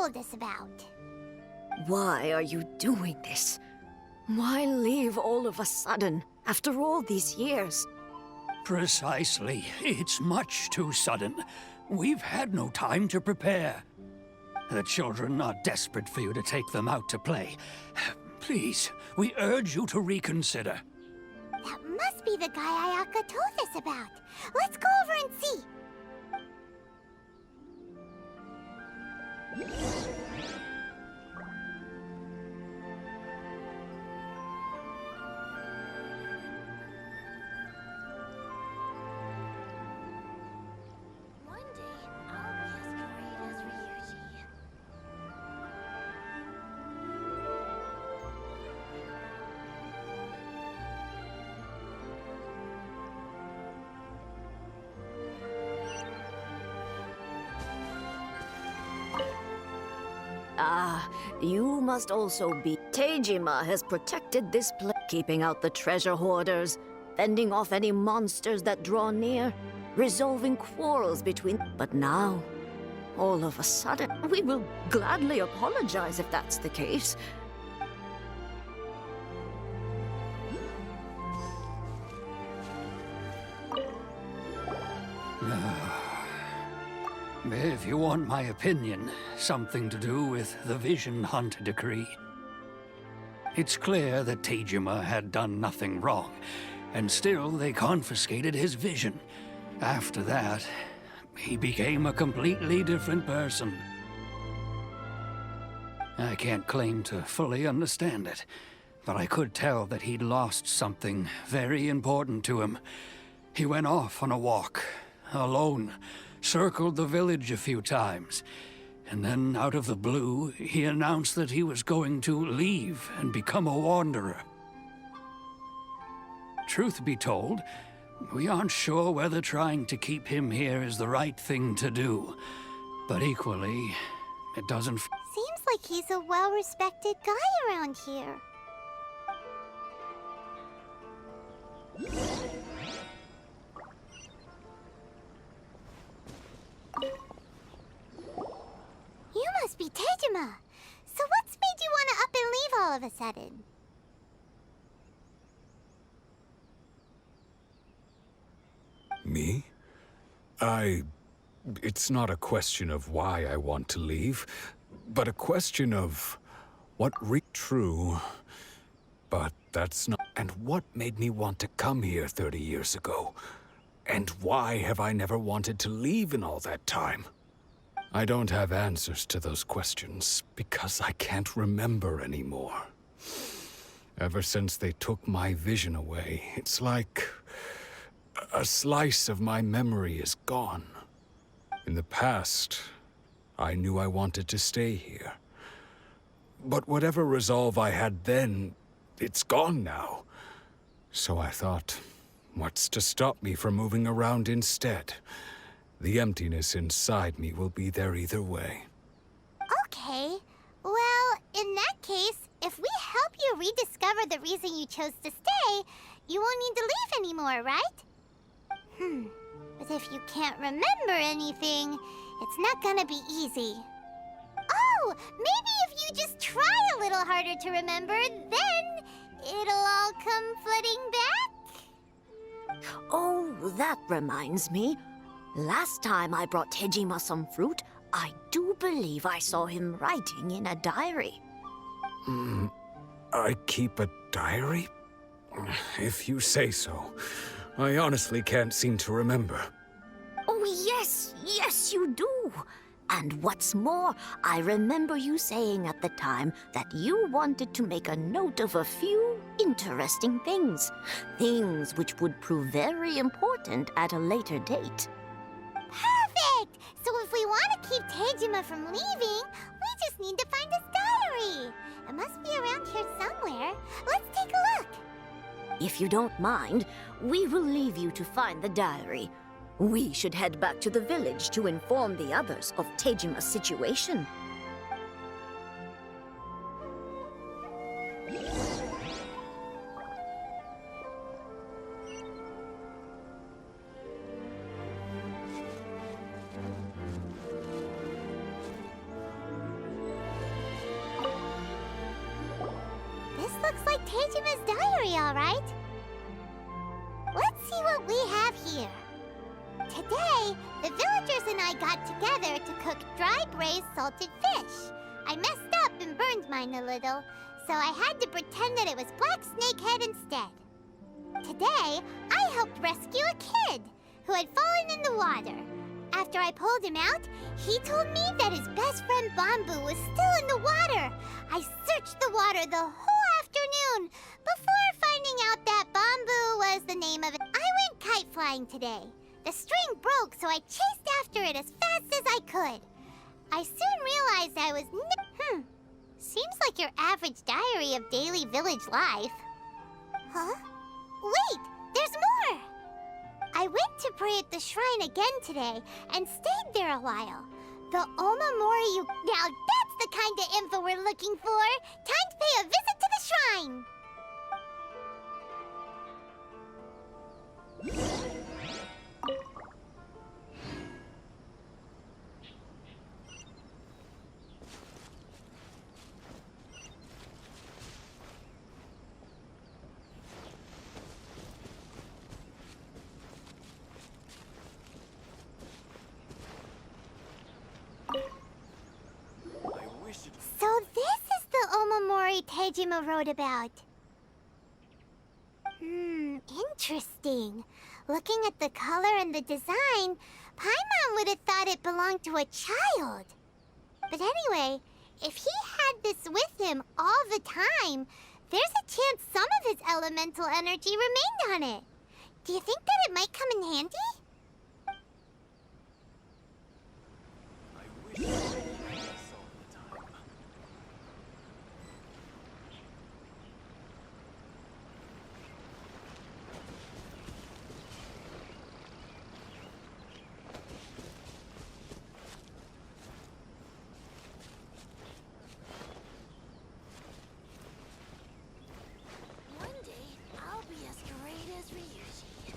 told us about. Why are you doing this? Why leave all of a sudden, after all these years? Precisely. It's much too sudden. We've had no time to prepare. The children are desperate for you to take them out to play. Please, we urge you to reconsider. That must be the guy Ayaka told us about. Let's go over and see. One day, I'll be as great as Ryuji. Ah, you must also be... Teijima has protected this place, keeping out the treasure hoarders, fending off any monsters that draw near, resolving quarrels between... But now, all of a sudden, we will gladly apologize if that's the case. If you want my opinion, something to do with the Vision Hunt decree. It's clear that Teijima had done nothing wrong, and still they confiscated his vision. After that, he became a completely different person. I can't claim to fully understand it, but I could tell that he'd lost something very important to him. He went off on a walk, alone, circled the village a few times, and then out of the blue, he announced that he was going to leave and become a wanderer. Truth be told, we aren't sure whether trying to keep him here is the right thing to do, but equally, it doesn't... Seems like he's a well-respected guy around here. You must be Teijima. So what's made you want to up and leave all of a sudden? Me? It's not a question of why I want to leave, but a question of what true. But that's not... And what made me want to come here 30 years ago? And why have I never wanted to leave in all that time? I don't have answers to those questions, because I can't remember anymore. Ever since they took my vision away, it's like a slice of my memory is gone. In the past, I knew I wanted to stay here. But whatever resolve I had then, it's gone now. So I thought, what's to stop me from moving around instead? The emptiness inside me will be there either way. Okay. Well, in that case, if we help you rediscover the reason you chose to stay, you won't need to leave anymore, right? But if you can't remember anything, it's not gonna be easy. Oh, maybe if you just try a little harder to remember, then it'll all come flooding back? Oh, that reminds me. Last time I brought Teijima some fruit, I do believe I saw him writing in a diary. I keep a diary? If you say so. I honestly can't seem to remember. Oh, yes, you do. And what's more, I remember you saying at the time that you wanted to make a note of a few interesting things. Things which would prove very important at a later date. Perfect! So if we want to keep Teijima from leaving, we just need to find his diary. It must be around here somewhere. Let's take a look. If you don't mind, we will leave you to find the diary. We should head back to the village to inform the others of Teijima's situation. Tejima's diary, all right. Let's see what we have here. Today, the villagers and I got together to cook dry braised salted fish. I messed up and burned mine a little, so I had to pretend that it was black snakehead instead. Today, I helped rescue a kid who had fallen in the water. After I pulled him out, he told me that his best friend Bamboo was still in the water. I searched the water the whole afternoon before finding out that Bamboo was the name of it. I went kite flying today. The string broke, so I chased after it as fast as I could. I soon realized I was Seems like your average diary of daily village life. Huh? Wait, there's more! I went to pray at the shrine again today and stayed there a while. The Omamori you... Now that's the kind of info we're looking for! Time to pay a visit to the shrine! So this is the Omamori Tejima wrote about. Interesting. Looking at the color and the design, Paimon would have thought it belonged to a child. But anyway, if he had this with him all the time, there's a chance some of his elemental energy remained on it. Do you think that it might come in handy? One day, I'll be as great as Ryuji. One day, I'll be as great as Ryuji.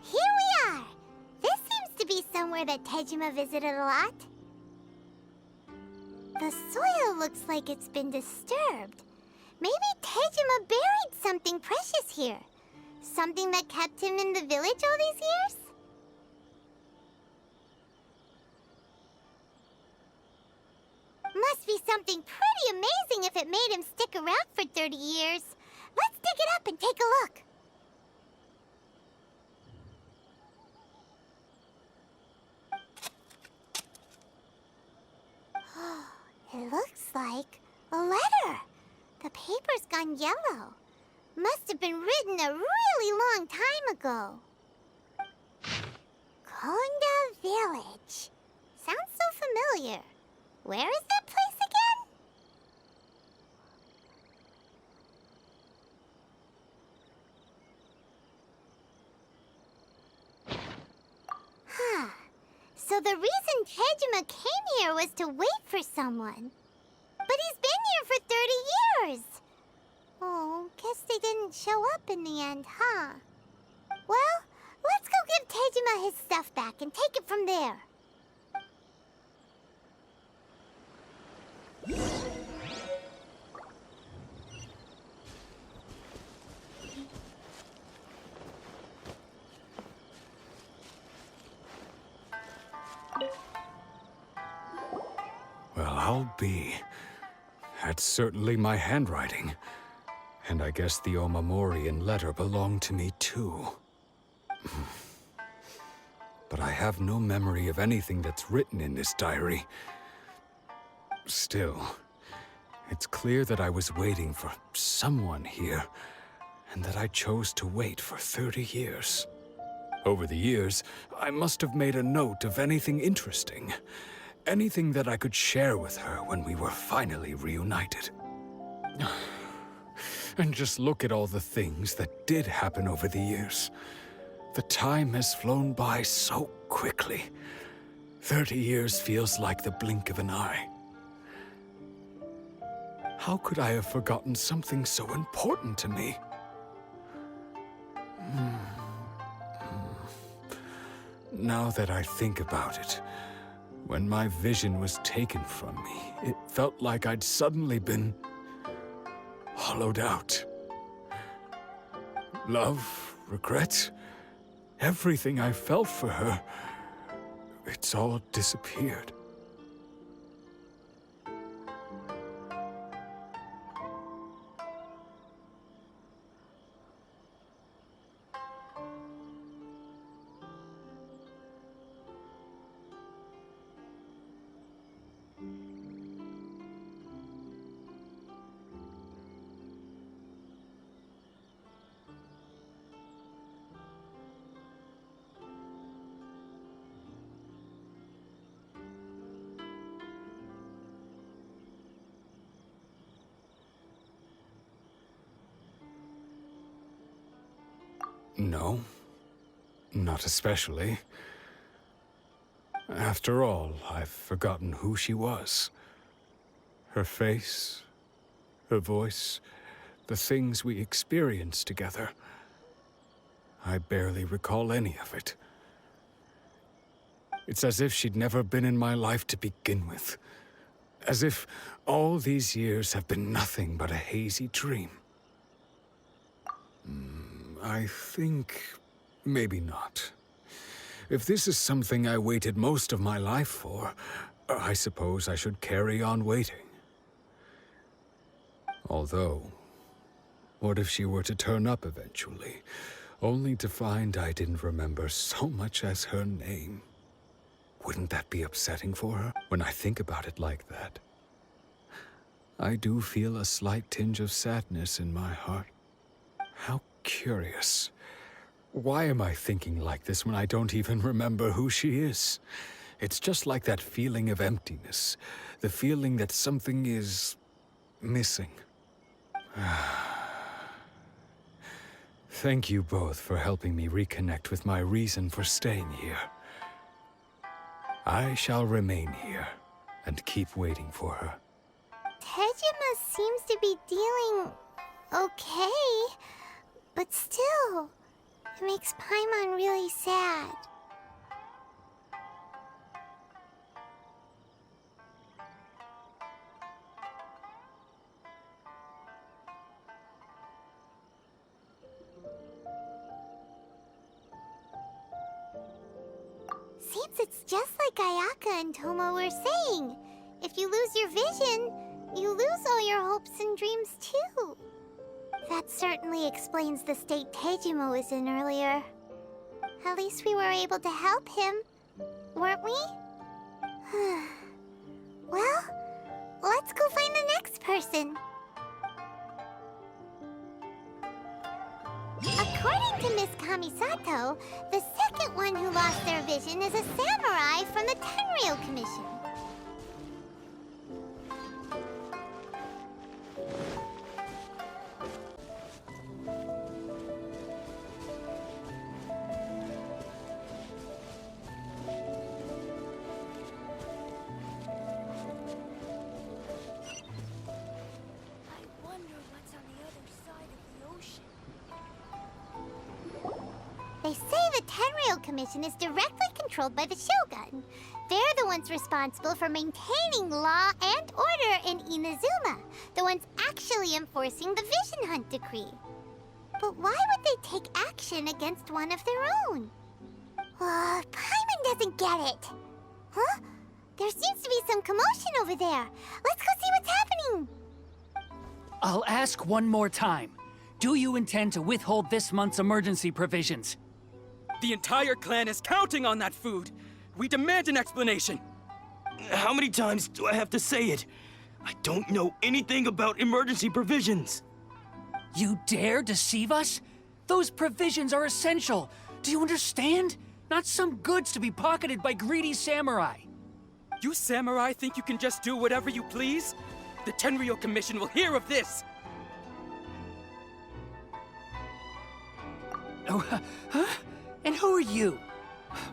Here we are! This seems to be somewhere that Tejima visited a lot. The soil looks like it's been disturbed. Maybe Tejima buried something precious here. Something that kept him in the village all these years? Must be something pretty amazing if it made him stick around for 30 years. Let's dig it up and take a look. on yellow. Must have been written a really long time ago. Konda Village. Sounds so familiar. Where is that place again? Huh. So the reason Tejima came here was to wait for someone. But he's been here for 30 years. Oh, guess they didn't show up in the end, huh? Well, let's go give Tejima his stuff back and take it from there. Well, I'll be. That's certainly my handwriting. And I guess the Omamorian letter belonged to me too. But I have no memory of anything that's written in this diary. Still, it's clear that I was waiting for someone here, and that I chose to wait for 30 years. Over the years, I must have made a note of anything interesting. Anything that I could share with her when we were finally reunited. And just look at all the things that did happen over the years. The time has flown by so quickly. 30 years feels like the blink of an eye. How could I have forgotten something so important to me? Now that I think about it, when my vision was taken from me, it felt like I'd suddenly been hollowed out. Love, regret, everything I felt for her, it's all disappeared. No, not especially. After all, I've forgotten who she was. Her face, her voice, the things we experienced together. I barely recall any of it. It's as if she'd never been in my life to begin with. As if all these years have been nothing but a hazy dream. I think maybe not. If this is something I waited most of my life for, I suppose I should carry on waiting. Although, what if she were to turn up eventually, only to find I didn't remember so much as her name? Wouldn't that be upsetting for her when I think about it like that? I do feel a slight tinge of sadness in my heart. How curious. Why am I thinking like this when I don't even remember who she is? It's just like that feeling of emptiness, the feeling that something is missing. Thank you both for helping me reconnect with my reason for staying here. I shall remain here and keep waiting for her. Tejima seems to be dealing okay, but still, it makes Paimon really sad. Seems it's just like Ayaka and Tomo were saying. If you lose your vision, you lose all your hopes and dreams too. That certainly explains the state Tejima was in earlier. At least we were able to help him, weren't we? Well, let's go find the next person. Kamisato, the second one who lost their vision is a samurai from the Tenryou Commission. I wonder what's on the other side of the ocean. They say the Tenryou Commission is directly controlled by the Shogun. They're the ones responsible for maintaining law and order in Inazuma, the ones actually enforcing the Vision Hunt decree. But why would they take action against one of their own? Paimon doesn't get it. Huh? There seems to be some commotion over there. Let's go see what's happening. I'll ask one more time. Do you intend to withhold this month's emergency provisions? The entire clan is counting on that food. We demand an explanation. How many times do I have to say it? I don't know anything about emergency provisions. You dare deceive us? Those provisions are essential. Do you understand? Not some goods to be pocketed by greedy samurai. You samurai think you can just do whatever you please? The Tenryou Commission will hear of this. Oh, huh? And who are you?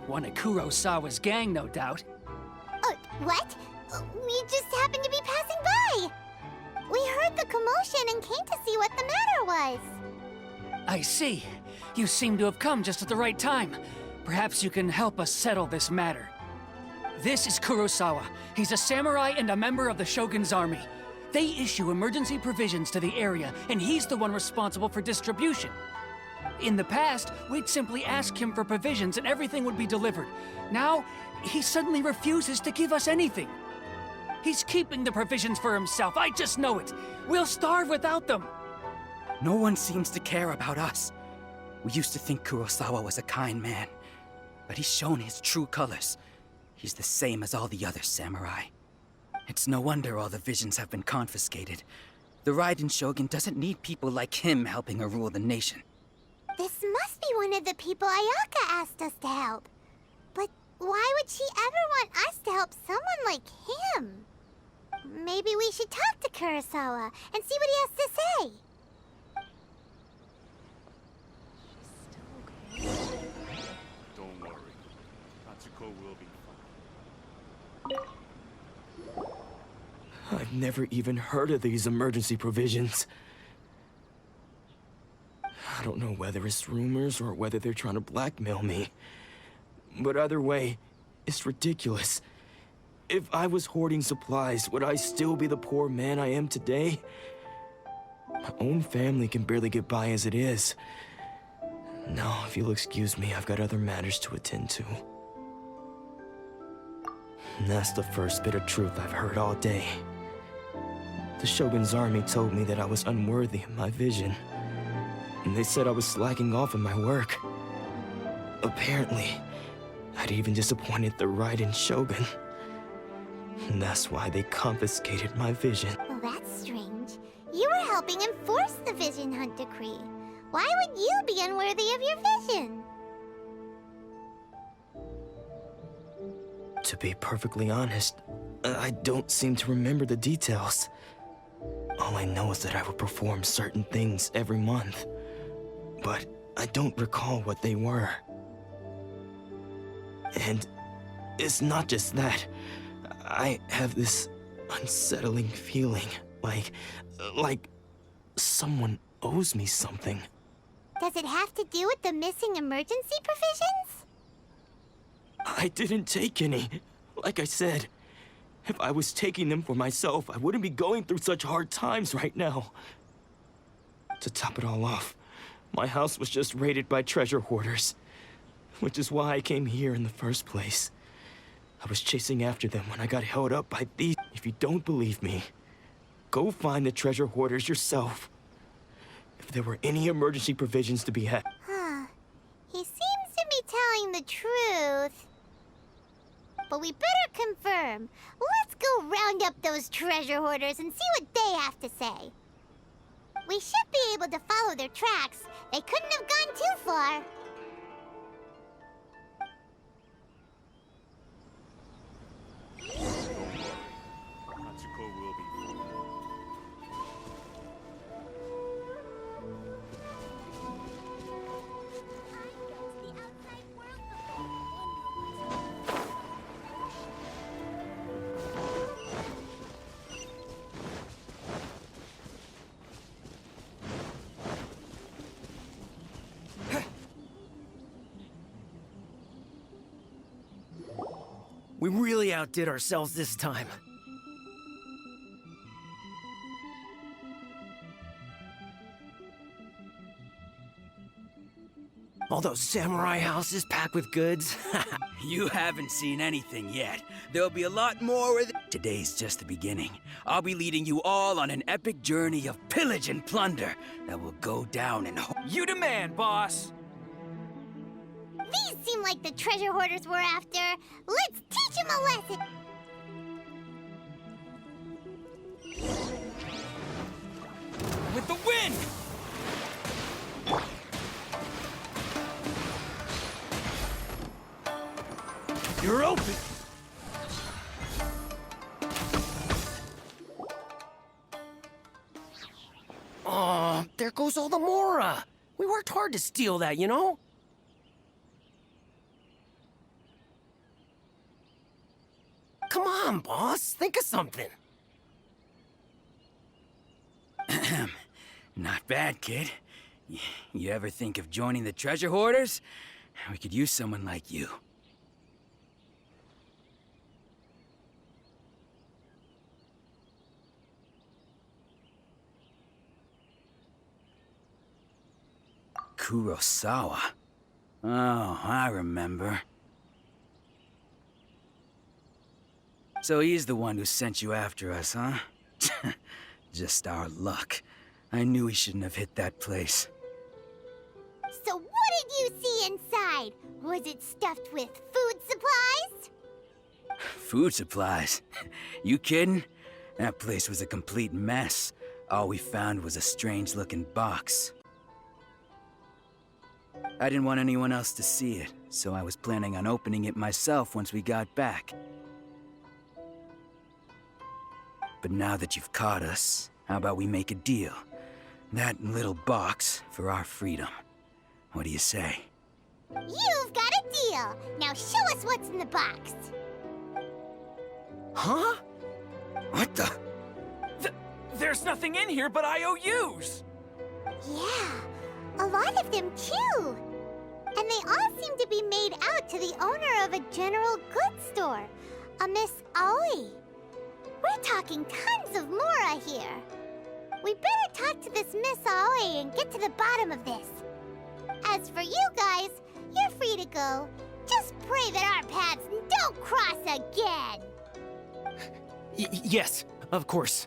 One of Kurosawa's gang, no doubt. What? We just happened to be passing by. We heard the commotion and came to see what the matter was. I see. You seem to have come just at the right time. Perhaps you can help us settle this matter. This is Kurosawa. He's a samurai and a member of the Shogun's army. They issue emergency provisions to the area, and he's the one responsible for distribution. In the past, we'd simply ask him for provisions and everything would be delivered. Now, he suddenly refuses to give us anything. He's keeping the provisions for himself, I just know it. We'll starve without them. No one seems to care about us. We used to think Kurosawa was a kind man, but he's shown his true colors. He's the same as all the other samurai. It's no wonder all the visions have been confiscated. The Raiden Shogun doesn't need people like him helping her rule the nation. This must be one of the people Ayaka asked us to help. But why would she ever want us to help someone like him? Maybe we should talk to Kurosawa and see what he has to say. Don't worry. Natsuko will be fine. I've never even heard of these emergency provisions. I don't know whether it's rumors or whether they're trying to blackmail me. But either way, it's ridiculous. If I was hoarding supplies, would I still be the poor man I am today? My own family can barely get by as it is. Now, if you'll excuse me, I've got other matters to attend to. And that's the first bit of truth I've heard all day. The Shogun's army told me that I was unworthy of my vision. And they said I was slacking off in my work. Apparently, I'd even disappointed the Raiden Shogun. And that's why they confiscated my vision. Well, that's strange. You were helping enforce the Vision Hunt decree. Why would you be unworthy of your vision? To be perfectly honest, I don't seem to remember the details. All I know is that I would perform certain things every month. But I don't recall what they were. And it's not just that. I have this unsettling feeling, like someone owes me something. Does it have to do with the missing emergency provisions? I didn't take any. Like I said, if I was taking them for myself, I wouldn't be going through such hard times right now. To top it all off, my house was just raided by treasure hoarders, which is why I came here in the first place. I was chasing after them when I got held up by thieves. If you don't believe me, go find the treasure hoarders yourself. If there were any emergency provisions to be had. Huh. He seems to be telling the truth. But we better confirm. Let's go round up those treasure hoarders and see what they have to say. We should be able to follow their tracks. They couldn't have gone too far. We really outdid ourselves this time. All those samurai houses packed with goods. You haven't seen anything yet. There'll be a lot more with it. Today's just the beginning. I'll be leading you all on an epic journey of pillage and plunder that will go down in... You demand, boss! These seem like the treasure hoarders we're after. Let's teach them a lesson! With the wind! You're open! Aw, there goes all the Mora! We worked hard to steal that, you know? Come on, boss. Think of something. Not bad, kid. You ever think of joining the treasure hoarders? We could use someone like you. Kurosawa. Oh, I remember. So he's the one who sent you after us, huh? Just our luck. I knew he shouldn't have hit that place. So what did you see inside? Was it stuffed with food supplies? Food supplies? You kidding? That place was a complete mess. All we found was a strange-looking box. I didn't want anyone else to see it, so I was planning on opening it myself once we got back. But now that you've caught us, how about we make a deal? That little box for our freedom. What do you say? You've got a deal. Now show us what's in the box. Huh? What the? There's nothing in here but IOUs! Yeah, a lot of them too. And they all seem to be made out to the owner of a general goods store, a Miss Aoi. We're talking tons of Mora here. We better talk to this Miss Aoi and get to the bottom of this. As for you guys, you're free to go. Just pray that our paths don't cross again. Yes, of course.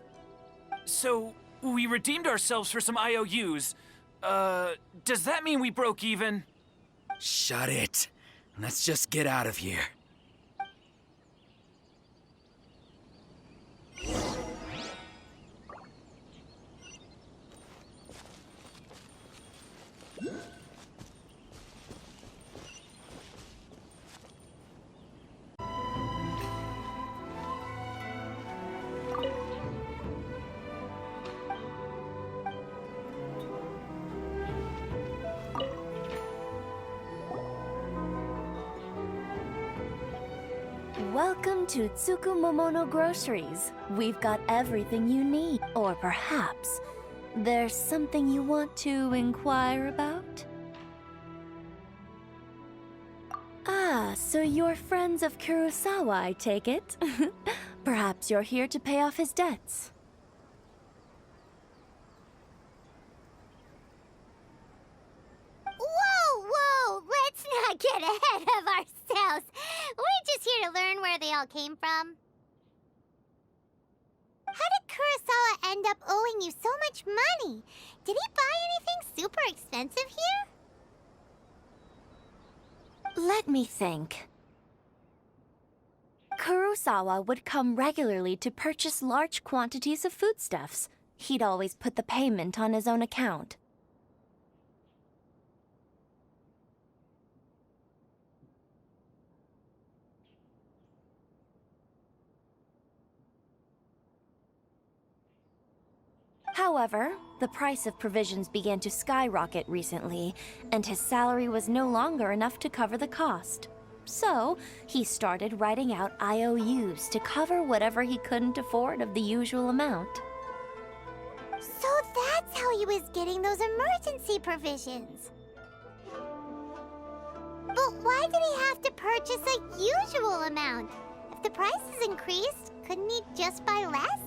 So, we redeemed ourselves for some IOUs. Does that mean we broke even? Shut it. Let's just get out of here. Welcome to Tsukumomono Groceries. We've got everything you need. Or perhaps there's something you want to inquire about? Ah, so you're friends of Kurosawa, I take it. Perhaps you're here to pay off his debts. Whoa, let's not get ahead of ourselves. We're just here to learn where they all came from. How did Kurosawa end up owing you so much money? Did he buy anything super expensive here? Let me think. Kurosawa would come regularly to purchase large quantities of foodstuffs. He'd always put the payment on his own account. However, the price of provisions began to skyrocket recently, and his salary was no longer enough to cover the cost. So, he started writing out IOUs to cover whatever he couldn't afford of the usual amount. So that's how he was getting those emergency provisions. But why did he have to purchase a usual amount? the price is increased, couldn't he just buy less?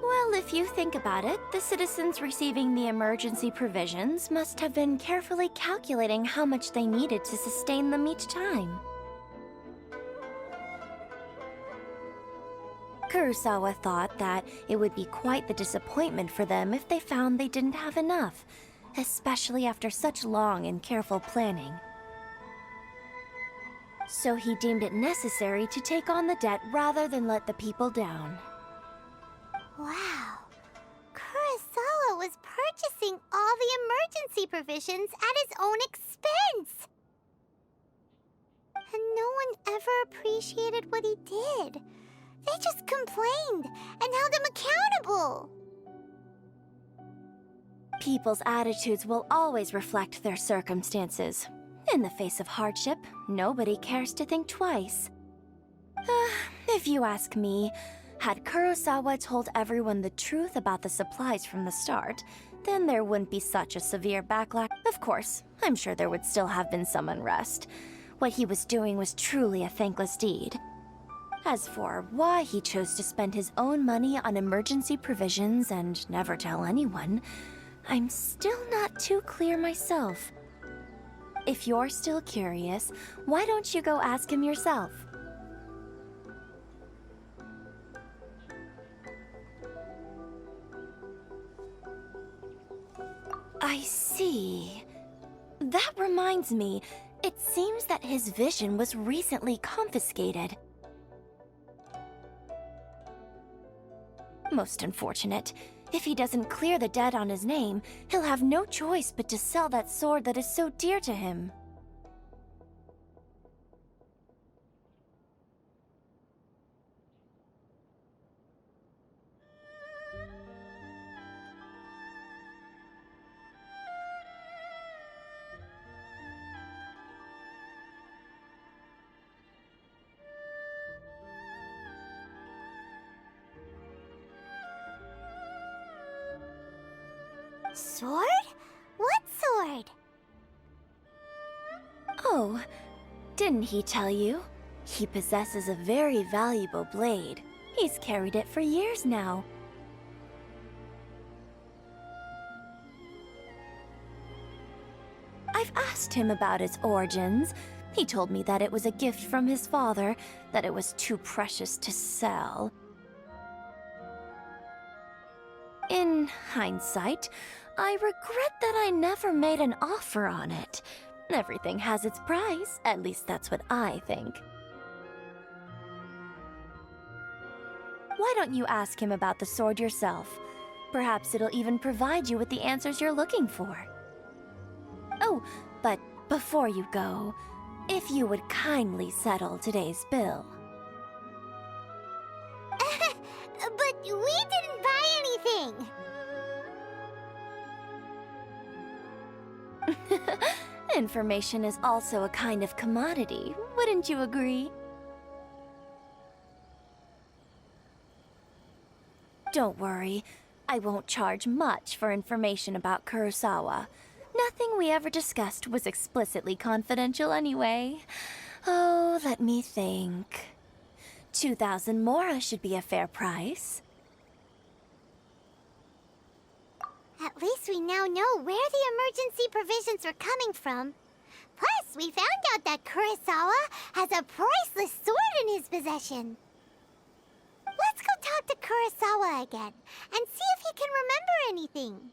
Well, if you think about it, the citizens receiving the emergency provisions must have been carefully calculating how much they needed to sustain them each time. Kurosawa thought that it would be quite the disappointment for them if they found they didn't have enough, especially after such long and careful planning. So he deemed it necessary to take on the debt rather than let the people down. Wow. Kurosawa was purchasing all the emergency provisions at his own expense. And no one ever appreciated what he did. They just complained and held him accountable. People's attitudes will always reflect their circumstances. In the face of hardship, nobody cares to think twice. If you ask me, had Kurosawa told everyone the truth about the supplies from the start, then there wouldn't be such a severe backlash. Of course, I'm sure there would still have been some unrest. What he was doing was truly a thankless deed. As for why he chose to spend his own money on emergency provisions and never tell anyone, I'm still not too clear myself. If you're still curious, why don't you go ask him yourself? I see. That reminds me, it seems that his vision was recently confiscated. Most unfortunate. If he doesn't clear the debt on his name, he'll have no choice but to sell that sword that is so dear to him. Sword? What sword? Oh, didn't he tell you? He possesses a very valuable blade. He's carried it for years now. I've asked him about its origins. He told me that it was a gift from his father, that it was too precious to sell. In hindsight, I regret that I never made an offer on it. Everything has its price, at least that's what I think. Why don't you ask him about the sword yourself? Perhaps it'll even provide you with the answers you're looking for. Oh, but before you go, if you would kindly settle today's bill. But we didn't buy anything! Information is also a kind of commodity, wouldn't you agree? Don't worry, I won't charge much for information about Kurosawa. Nothing we ever discussed was explicitly confidential anyway. Oh, let me think. 2,000 mora should be a fair price. At least we now know where the emergency provisions were coming from. Plus, we found out that Kurosawa has a priceless sword in his possession. Let's go talk to Kurosawa again and see if he can remember anything.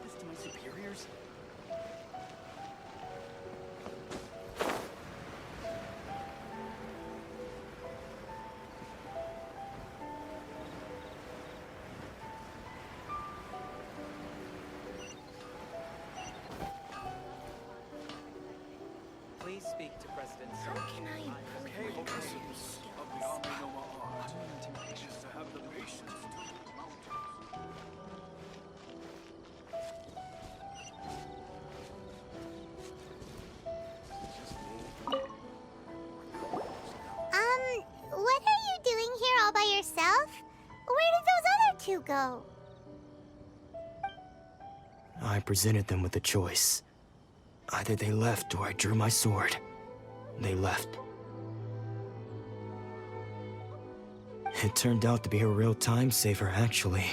This to my superiors? you go? I presented them with a choice. Either they left or I drew my sword. They left. It turned out to be a real time saver, actually.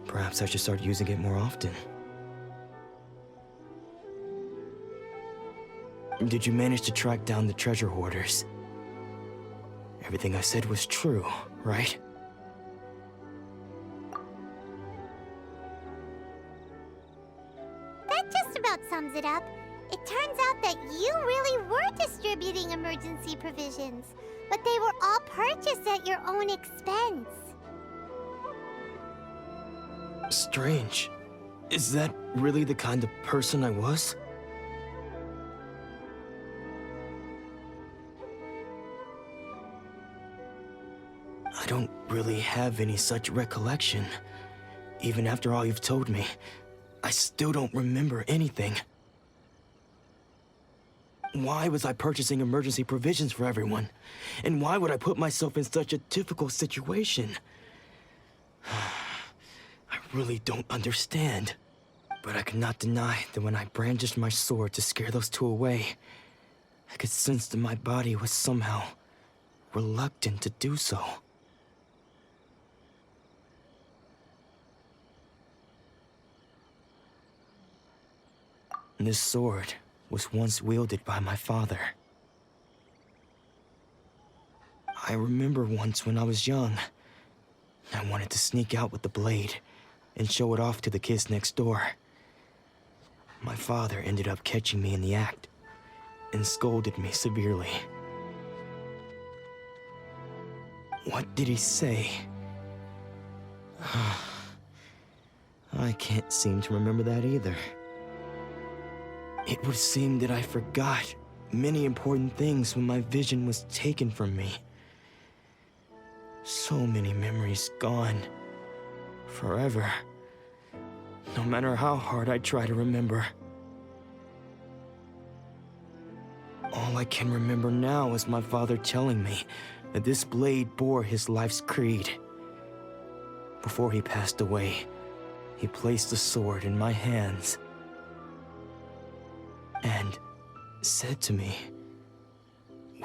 Perhaps I should start using it more often. Did you manage to track down the treasure hoarders? Everything I said was true, right? That just about sums it up. It turns out that you really were distributing emergency provisions, but they were all purchased at your own expense. Strange. Is that really the kind of person I was? I don't really have any such recollection. Even after all you've told me, I still don't remember anything. Why was I purchasing emergency provisions for everyone? And why would I put myself in such a difficult situation? I really don't understand. But I cannot deny that when I brandished my sword to scare those two away, I could sense that my body was somehow reluctant to do so. This sword was once wielded by my father. I remember once when I was young, I wanted to sneak out with the blade and show it off to the kids next door. My father ended up catching me in the act and scolded me severely. What did he say? I can't seem to remember that either. It would seem that I forgot many important things when my vision was taken from me. So many memories gone. Forever. No matter how hard I try to remember. All I can remember now is my father telling me that this blade bore his life's creed. Before he passed away, he placed the sword in my hands and said to me,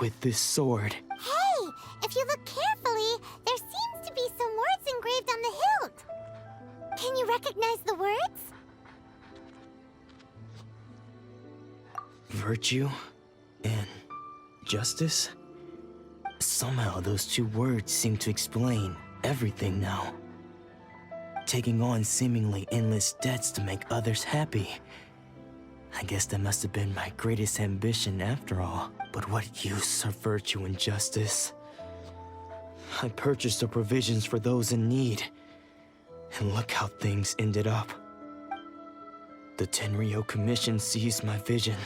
with this sword... Hey! If you look carefully, there seems to be some words engraved on the hilt. Can you recognize the words? Virtue and justice? Somehow those two words seem to explain everything now. Taking on seemingly endless debts to make others happy. I guess that must have been my greatest ambition after all. But what use of virtue and justice? I purchased the provisions for those in need. And look how things ended up. The Tenryo Commission seized my vision.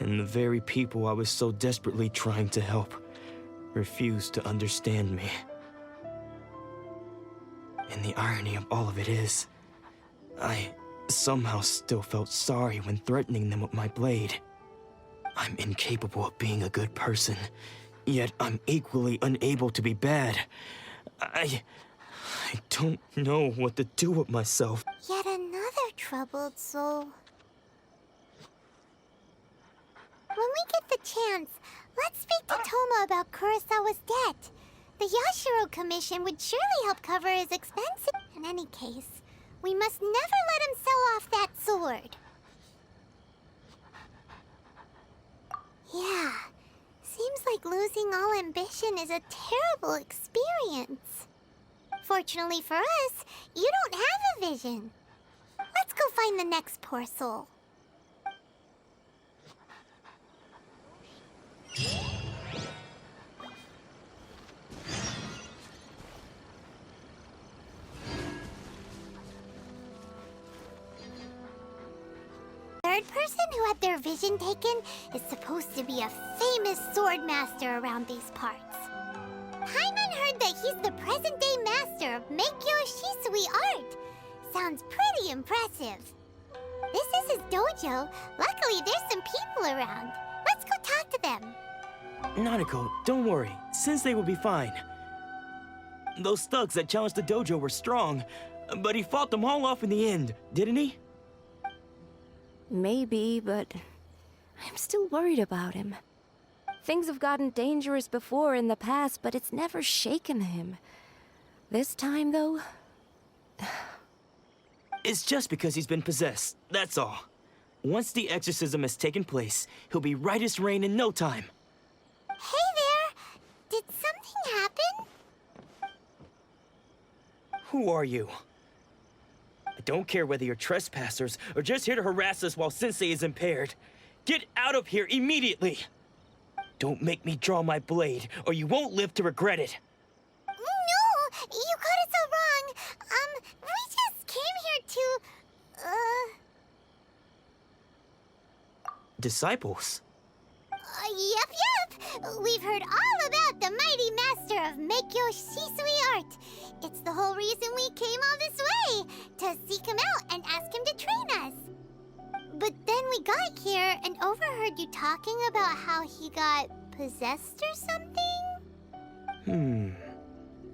And the very people I was so desperately trying to help refused to understand me. And the irony of all of it is, I somehow still felt sorry when threatening them with my blade. I'm incapable of being a good person, yet I'm equally unable to be bad. I don't know what to do with myself. Yet another troubled soul. When we get the chance, let's speak to Toma about Kurosawa's debt. The Yashiro Commission would surely help cover his expenses. In any case, we must never let him sell off that sword. Yeah, seems like losing all ambition is a terrible experience. Fortunately for us, you don't have a vision. Let's go find the next poor soul. Third person who had their vision taken is supposed to be a famous sword master around these parts. Paimon heard that he's the present-day master of Meikyo Shisui art. Sounds pretty impressive. This is his dojo. Luckily, there's some people around. Let's go talk to them. Nanako, don't worry. Sensei will be fine. Those thugs that challenged the dojo were strong, but he fought them all off in the end, didn't he? Maybe, but I'm still worried about him. Things have gotten dangerous before in the past, but it's never shaken him. This time, though... It's just because he's been possessed, that's all. Once the exorcism has taken place, he'll be right as rain in no time. Hey there! Did something happen? Who are you? I don't care whether you're trespassers or just here to harass us while Sensei is impaired. Get out of here immediately! Don't make me draw my blade, or you won't live to regret it. No! You got it so wrong! We just came here to... Disciples? Yep. We've heard all about the mighty master of Meikyo Shisui art. It's the whole reason we came all this way, to seek him out and ask him to train us. But then we got here and overheard you talking about how he got possessed or something?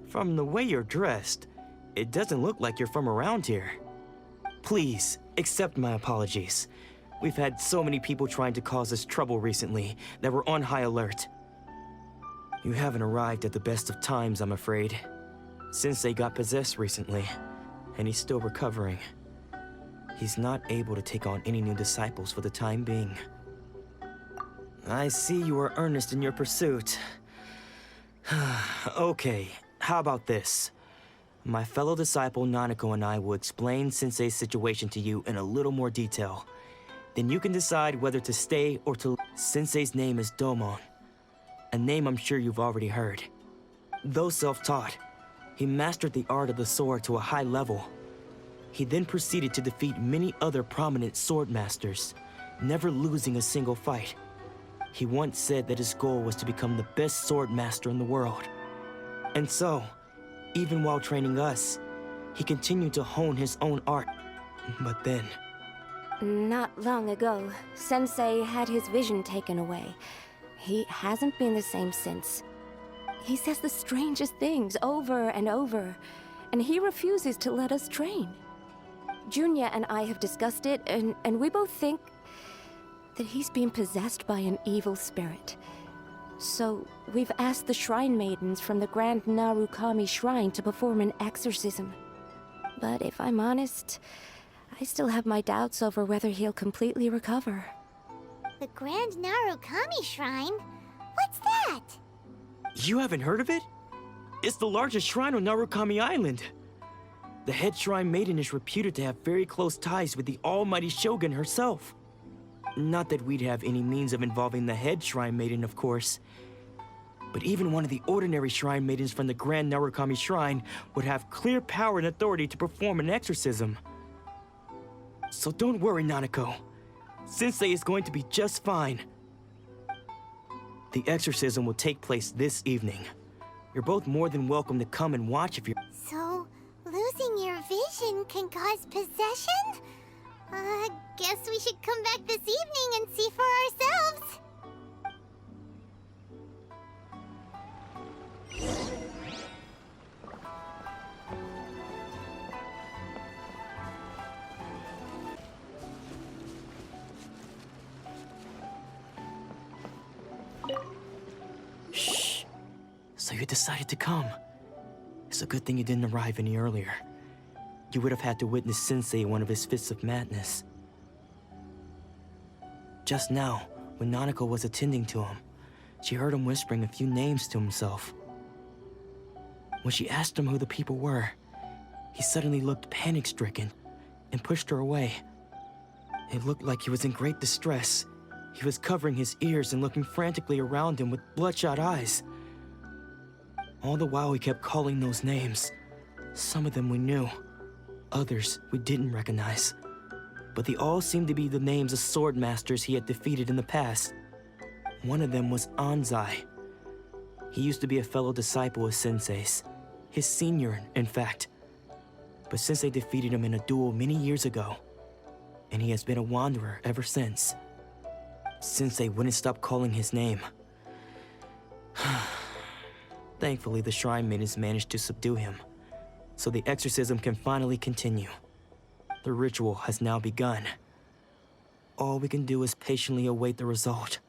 From the way you're dressed, it doesn't look like you're from around here. Please, accept my apologies. We've had so many people trying to cause us trouble recently that we're on high alert. You haven't arrived at the best of times, I'm afraid. Sensei got possessed recently, and he's still recovering. He's not able to take on any new disciples for the time being. I see you are earnest in your pursuit. Okay, how about this? My fellow disciple Nanako and I will explain Sensei's situation to you in a little more detail. Then you can decide whether to stay or to... Sensei's name is Domon, a name I'm sure you've already heard. Though self-taught, he mastered the art of the sword to a high level. He then proceeded to defeat many other prominent sword masters, never losing a single fight. He once said that his goal was to become the best sword master in the world. And so, even while training us, he continued to hone his own art. But then... Not long ago, Sensei had his vision taken away. He hasn't been the same since. He says the strangest things over and over, and he refuses to let us train. Junya and I have discussed it, and we both think that he's been possessed by an evil spirit. So, we've asked the shrine maidens from the Grand Narukami Shrine to perform an exorcism. But if I'm honest, I still have my doubts over whether he'll completely recover. The Grand Narukami Shrine? What's that? You haven't heard of it? It's the largest shrine on Narukami Island. The head shrine maiden is reputed to have very close ties with the almighty Shogun herself. Not that we'd have any means of involving the head shrine maiden, of course. But even one of the ordinary shrine maidens from the Grand Narukami Shrine would have clear power and authority to perform an exorcism. So don't worry, Nanako. Sensei is going to be just fine. The exorcism will take place this evening. You're both more than welcome to come and watch if you're... So, losing your vision can cause possession? Guess we should come back this evening and see for ourselves. Shh. So you decided to come. It's a good thing you didn't arrive any earlier. You would have had to witness Sensei in one of his fits of madness. Just now, when Nanako was attending to him, she heard him whispering a few names to himself. When she asked him who the people were, he suddenly looked panic-stricken and pushed her away. It looked like he was in great distress. He was covering his ears and looking frantically around him with bloodshot eyes. All the while he kept calling those names. Some of them we knew, others we didn't recognize. But they all seemed to be the names of sword masters he had defeated in the past. One of them was Anzai. He used to be a fellow disciple of Sensei's. His senior, in fact. But Sensei defeated him in a duel many years ago, and he has been a wanderer ever since. Sensei wouldn't stop calling his name. Thankfully, the shrine maidens managed to subdue him, so the exorcism can finally continue. The ritual has now begun. All we can do is patiently await the result.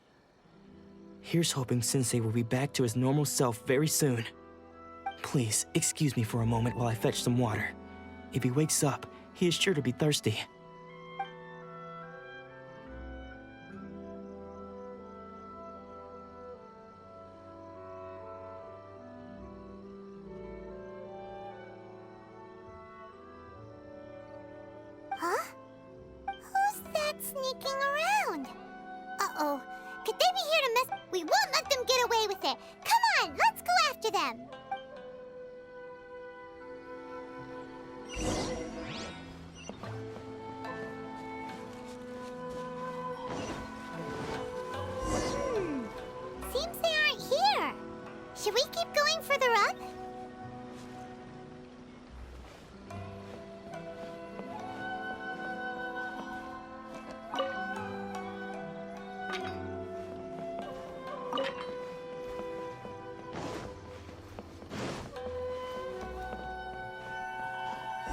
Here's hoping Sensei will be back to his normal self very soon. Please, excuse me for a moment while I fetch some water. If he wakes up, he is sure to be thirsty. Huh? Who's that sneaking around? Uh-oh. Could they be here to mess? We won't let them get away with it. Come on, let's go after them. Seems they aren't here. Should we keep going further up?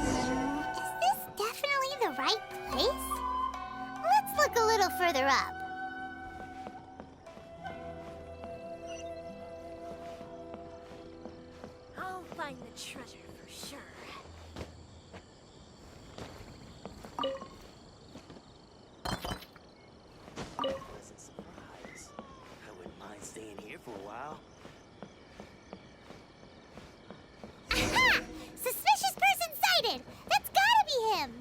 Is this definitely the right place? Let's look a little further up. I'll find the treasure for sure. Pleasant surprise. I wouldn't mind staying here for a while. Aha! Suspicious person sighted! That's gotta be him!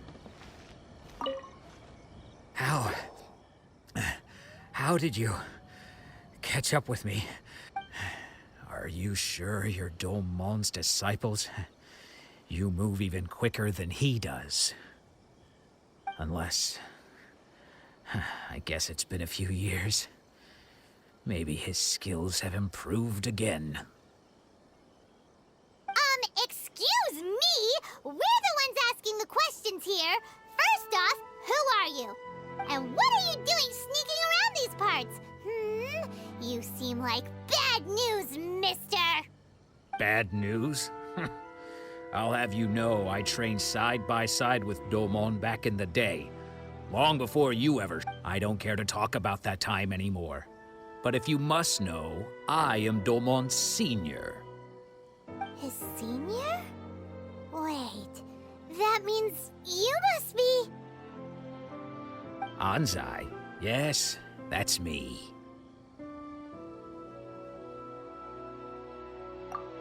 How did you catch up with me? Are you sure you're Domon's disciples? You move even quicker than he does. Unless... I guess it's been a few years. Maybe his skills have improved again. Excuse me? We're the ones asking the questions here. First off, who are you? And what are you doing sneaking around these parts? You seem like bad news, mister. Bad news? I'll have you know I trained side by side with Domon back in the day. Long before you ever... I don't care to talk about that time anymore. But if you must know, I am Domon's senior. His senior? Wait, that means you must be... Anzai? Yes, that's me.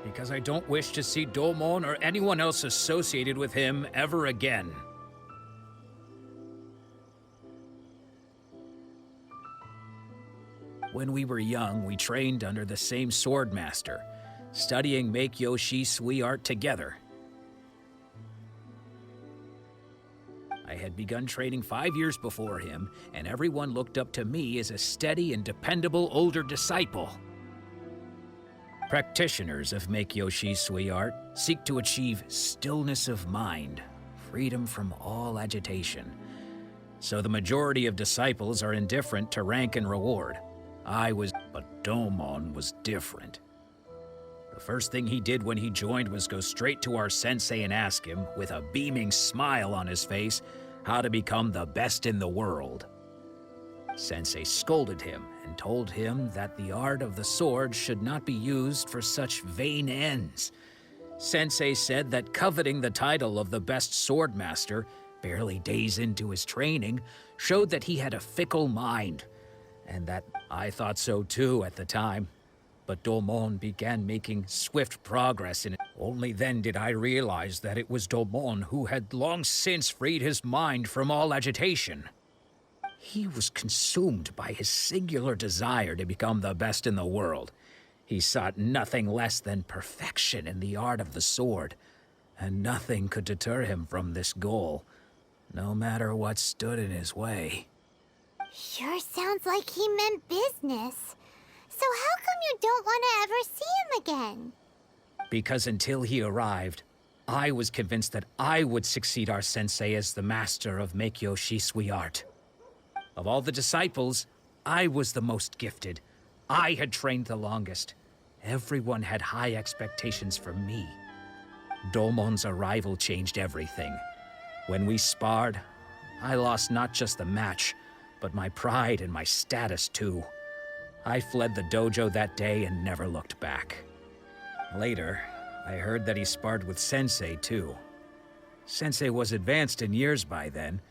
Because I don't wish to see Domon or anyone else associated with him ever again. When we were young, we trained under the same swordmaster, studying Make-Yoshi Sui art together. I had begun training 5 years before him, and everyone looked up to me as a steady and dependable older disciple. Practitioners of Make-Yoshi Sui art seek to achieve stillness of mind, freedom from all agitation. So the majority of disciples are indifferent to rank and reward. But Domon was different. The first thing he did when he joined was go straight to our sensei and ask him, with a beaming smile on his face, how to become the best in the world. Sensei scolded him and told him that the art of the sword should not be used for such vain ends. Sensei said that coveting the title of the best swordmaster, barely days into his training, showed that he had a fickle mind, and that I thought so too at the time. But Domon began making swift progress in it. Only then did I realize that it was Domon who had long since freed his mind from all agitation. He was consumed by his singular desire to become the best in the world. He sought nothing less than perfection in the art of the sword, and nothing could deter him from this goal, no matter what stood in his way. Sure sounds like he meant business. So how come you don't want to ever see him again? Because until he arrived, I was convinced that I would succeed our sensei as the master of Make-Yoshi Sui art. Of all the disciples, I was the most gifted. I had trained the longest. everyone had high expectations for me. Domon's arrival changed everything. When we sparred, I lost not just the match, but my pride and my status too. I fled the dojo that day and never looked back. Later, I heard that he sparred with Sensei too. Sensei was advanced in years by then,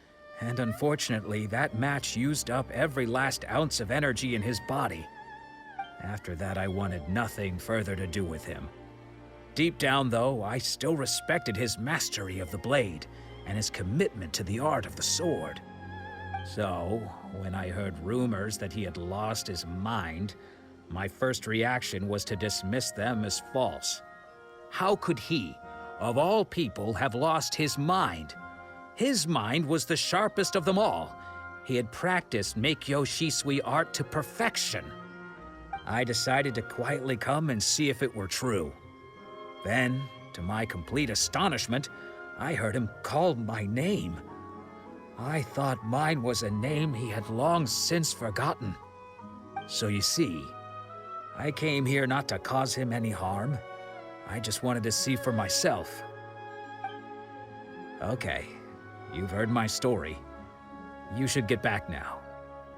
and unfortunately that match used up every last ounce of energy in his body. After that, I wanted nothing further to do with him. Deep down, though, I still respected his mastery of the blade and his commitment to the art of the sword. So, when I heard rumors that he had lost his mind, my first reaction was to dismiss them as false. How could he, of all people, have lost his mind? His mind was the sharpest of them all. He had practiced Meikyo Shisui art to perfection. I decided to quietly come and see if it were true. Then, to my complete astonishment, I heard him call my name. I thought mine was a name he had long since forgotten. So you see, I came here not to cause him any harm. I just wanted to see for myself. Okay, you've heard my story. You should get back now.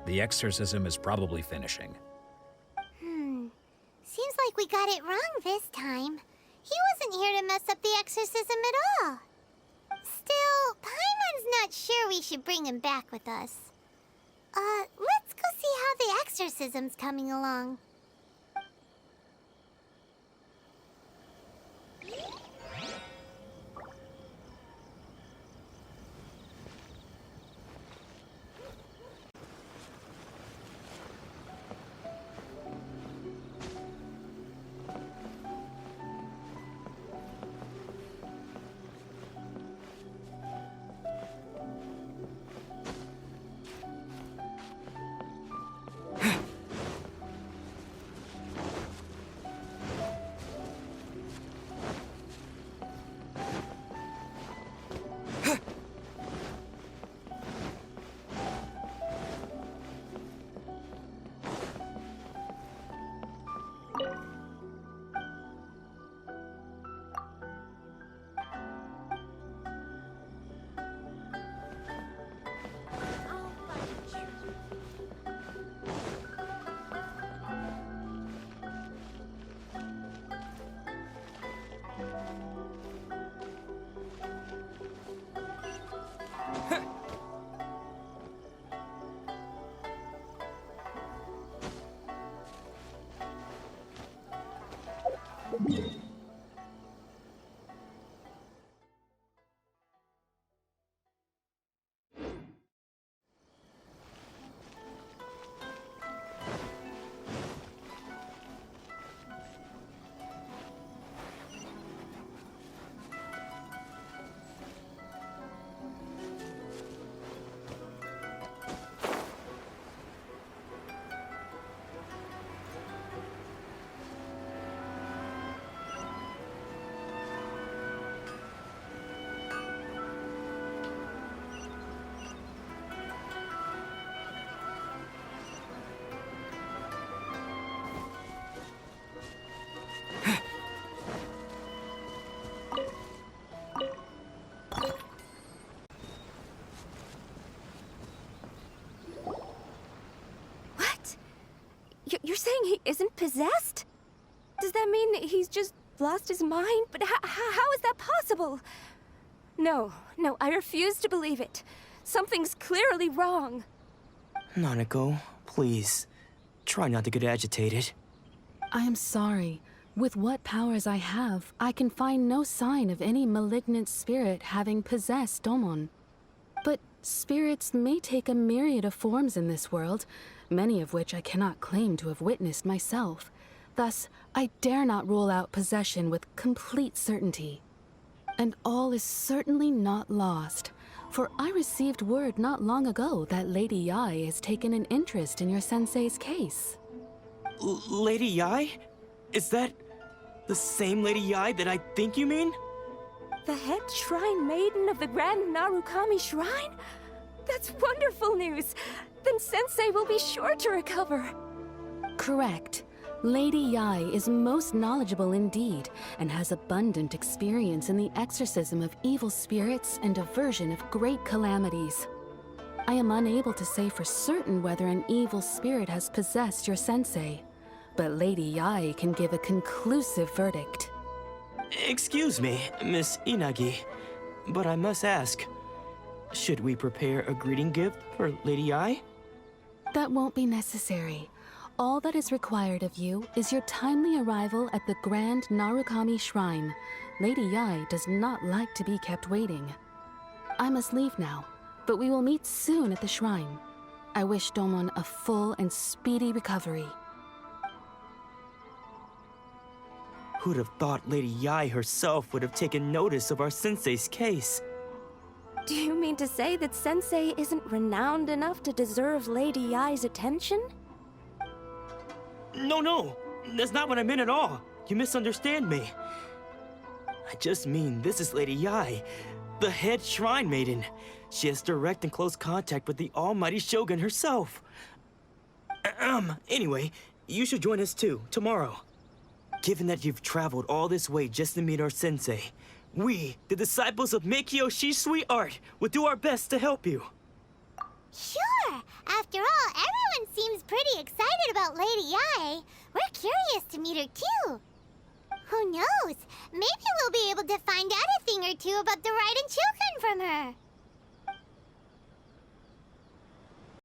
The exorcism is probably finishing. Seems like we got it wrong this time. He wasn't here to mess up the exorcism at all. Still, Paimon's not sure we should bring him back with us. Let's go see how the exorcism's coming along. You're saying he isn't possessed? Does that mean he's just lost his mind? But how is that possible? No, I refuse to believe it. Something's clearly wrong. Nanako, please. Try not to get agitated. I am sorry. With what powers I have, I can find no sign of any malignant spirit having possessed Domon. But spirits may take a myriad of forms in this world, many of which I cannot claim to have witnessed myself. Thus, I dare not rule out possession with complete certainty. And all is certainly not lost, for I received word not long ago that Lady Yai has taken an interest in your sensei's case. Lady Yai? Is that the same Lady Yai that I think you mean? The head shrine maiden of the Grand Narukami Shrine? That's wonderful news! Then Sensei will be sure to recover. Correct. Lady Yai is most knowledgeable indeed, and has abundant experience in the exorcism of evil spirits and aversion of great calamities. I am unable to say for certain whether an evil spirit has possessed your sensei, but Lady Yai can give a conclusive verdict. Excuse me, Miss Inagi, but I must ask, should we prepare a greeting gift for Lady Ai? That won't be necessary. All that is required of you is your timely arrival at the Grand Narukami Shrine. Lady Yai does not like to be kept waiting. I must leave now, but we will meet soon at the shrine. I wish Domon a full and speedy recovery. Who'd have thought Lady Yai herself would have taken notice of our sensei's case? Do you mean to say that Sensei isn't renowned enough to deserve Lady Yai's attention? No, that's not what I meant at all. You misunderstand me. I just mean this is Lady Yai, the head shrine maiden. She has direct and close contact with the almighty Shogun herself. Anyway, you should join us too, tomorrow. Given that you've traveled all this way just to meet our sensei, we, the disciples of Meikyo Sweetheart, will do our best to help you. Sure! After all, everyone seems pretty excited about Lady Yai. We're curious to meet her too. Who knows? Maybe we'll be able to find out a thing or two about the Raiden Children from her.